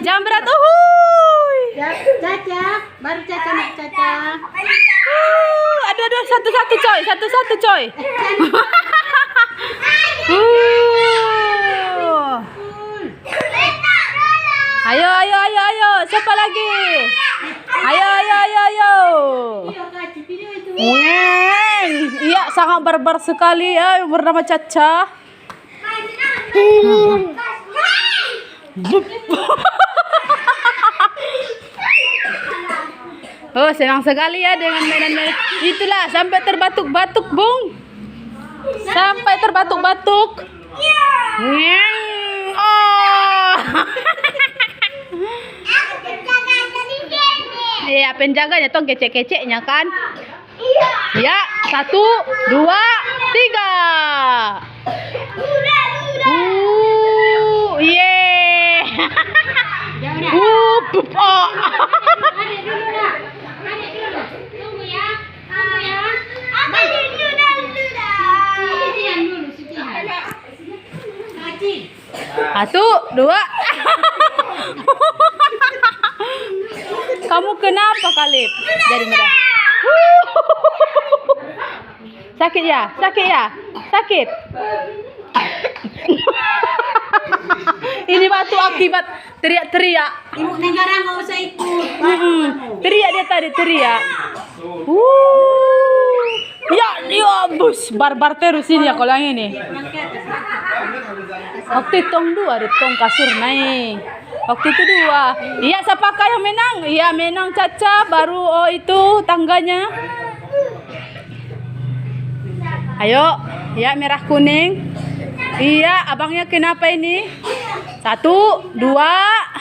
Jam berat, uhuy. Caca, baru Caca nak Caca. Aduh, satu-satu coy, satu-satu coy. Ayo. Siapa lagi? Ayo. Weng. Iya, sangat barbar sekali ya, bernama Caca. Oh, senang sekali ya dengan mainan-mainan. Itulah sampai terbatuk-batuk, Bung. Sampai terbatuk-batuk. Weng. Oh. Iya, penjaganya toh kecek-keceknya kan? Ya, 1, 2, 3. Yeay. Oh. Tunggu ya. Satu, dua. Kamu kenapa, Kalib? Jadi merah. Sakit ya? Sakit. Ini batu akibat teriak-teriak. Ibu negara nggak usah ikut. Teriak dia tadi, teriak. Ya, bus barbar terus ini ya kalau yang ini. Waktu tong 2 di tong kasur naik. Waktu itu 2. Iya, siapakah yang menang? Iya, menang Caca. Baru itu tangganya. Ayo, ya merah kuning. Iya, abangnya kenapa ini? 1, 2.